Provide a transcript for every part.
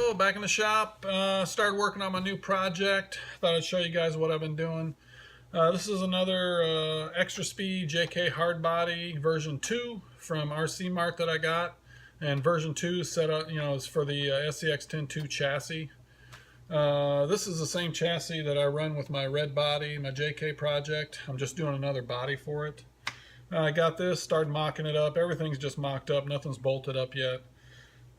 Bill, back in the shop. Started working on my new project. Thought I'd show you guys what I've been doing. This is another Extra Speed JK hard body version 2 from RC Mart that I got. And version 2 set up, is for the SCX10II chassis. This is the same chassis that I run with my red body, my JK project. I'm just doing another body for it. I got this, started mocking it up. Everything's just mocked up, nothing's bolted up yet.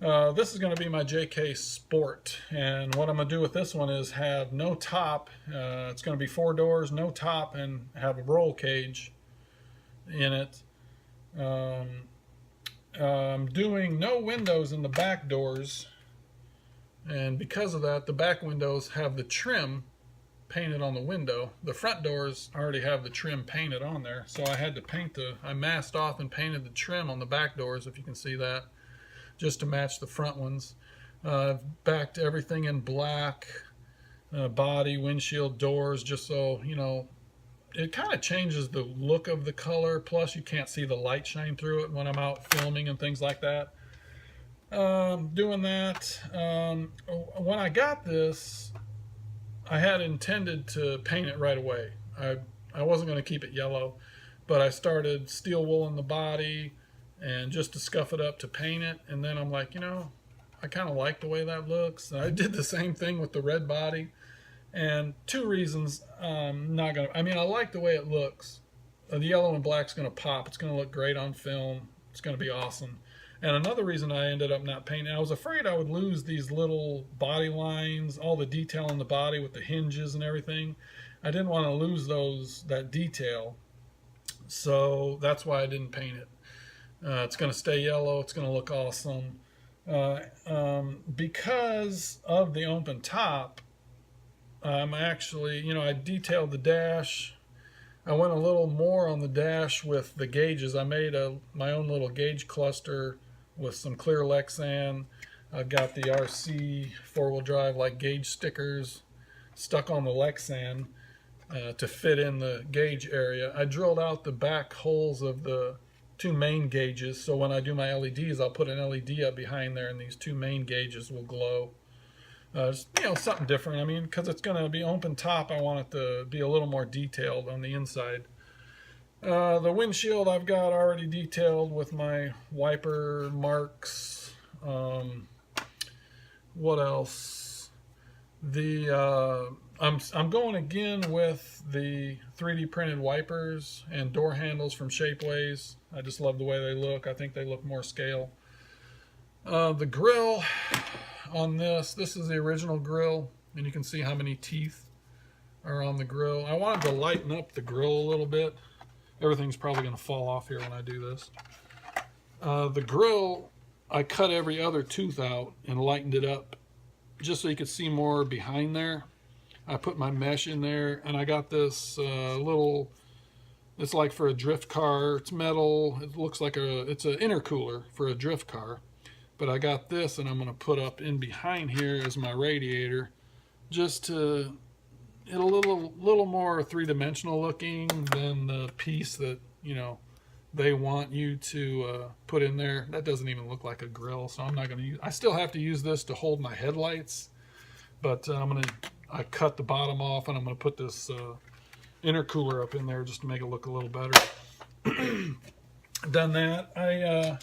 This is going to be my JK Sport, and what I'm going to do with this one is have no top. It's going to be 4 doors, no top, and have a roll cage in it. I'm doing no windows in the back doors, and because of that, the back windows have the trim painted on the window. The front doors already have the trim painted on there, so I had to I masked off and painted the trim on the back doors, if you can see that, just to match the front ones. I've backed everything in black, body, windshield, doors, just so, it kind of changes the look of the color. Plus, you can't see the light shine through it when I'm out filming and things like that. Doing that. When I got this, I had intended to paint it right away. I wasn't going to keep it yellow, but I started steel wool in the body and just to scuff it up to paint it. And then I'm like, I kind of like the way that looks. And I did the same thing with the red body. And 2 reasons I like the way it looks. The yellow and black's going to pop. It's going to look great on film. It's going to be awesome. And another reason I ended up not painting, I was afraid I would lose these little body lines, all the detail in the body with the hinges and everything. I didn't want to lose that detail. So that's why I didn't paint it. It's going to stay yellow. It's going to look awesome. Because of the open top, I'm actually, I detailed the dash. I went a little more on the dash with the gauges. I made my own little gauge cluster with some clear Lexan. I've got the RC 4-wheel drive gauge stickers stuck on the Lexan to fit in the gauge area. I drilled out the back holes of the 2 main gauges, so when I do my LEDs, I'll put an LED up behind there, and these 2 main gauges will glow. Something different. Because it's going to be open top, I want it to be a little more detailed on the inside. The windshield I've got already detailed with my wiper marks. What else? I'm going again with the 3D printed wipers and door handles from Shapeways. I just love the way they look. I think they look more scale. The grill on this is the original grill, and you can see how many teeth are on the grill. I wanted to lighten up the grill a little bit. Everything's probably going to fall off here when I do this. The grill, I cut every other tooth out and lightened it up just so you could see more behind there. I put my mesh in there, and I got this it's like for a drift car. It's metal. It looks like it's an intercooler for a drift car. But I got this, and I'm going to put up in behind here as my radiator, just to it a little more 3-dimensional looking than the piece that they want you to put in there. That doesn't even look like a grill, so I'm not going to use. I still have to use this to hold my headlights, but I cut the bottom off, and I'm going to put this intercooler up in there just to make it look a little better. Done that. I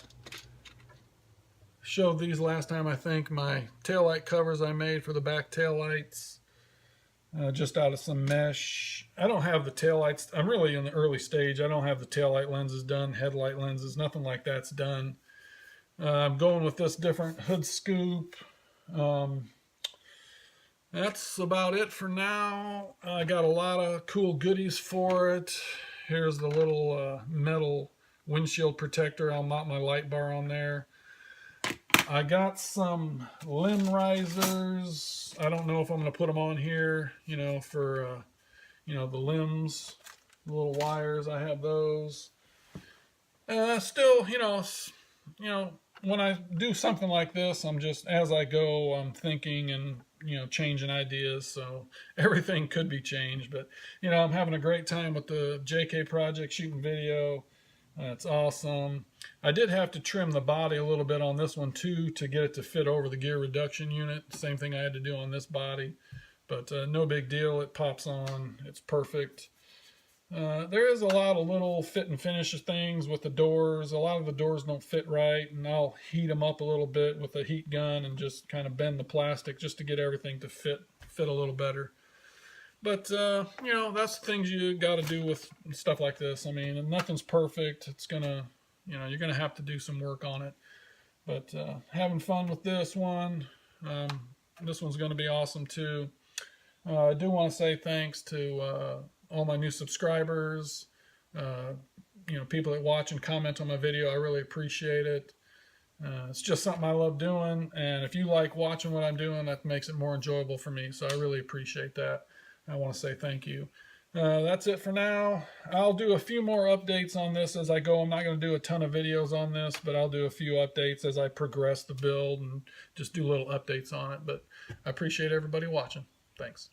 showed these last time, I think, my taillight covers I made for the back taillights, just out of some mesh. I don't have the taillights. I'm really in the early stage. I don't have the taillight lenses done, headlight lenses, nothing like that's done. I'm going with this different hood scoop. That's about it for now. I got a lot of cool goodies for it. Here's the little metal windshield protector. I'll mount my light bar on there. I got some limb risers. I don't know if I'm going to put them on here, for, the limbs, the little wires. I have those. Still, when I do something like this, I'm just, as I go, I'm thinking and, changing ideas. So everything could be changed. But, I'm having a great time with the JK project, shooting video. That's awesome. I did have to trim the body a little bit on this one too to get it to fit over the gear reduction unit. Same thing I had to do on this body, but no big deal. It pops on. It's perfect. There is a lot of little fit and finish things with the doors. A lot of the doors don't fit right, and I'll heat them up a little bit with a heat gun and just kind of bend the plastic just to get everything to fit a little better. But, you know, that's the things you got to do with stuff like this. I mean, nothing's perfect. It's going to, you know, you're going to have to do some work on it. But having fun with this one. This one's going to be awesome, too. I do want to say thanks to all my new subscribers, you know, people that watch and comment on my video. I really appreciate it. It's just something I love doing. And if you like watching what I'm doing, that makes it more enjoyable for me. So I really appreciate that. I want to say thank you. That's it for now. I'll do a few more updates on this as I go. I'm not going to do a ton of videos on this, but I'll do a few updates as I progress the build and just do little updates on it. But I appreciate everybody watching. Thanks.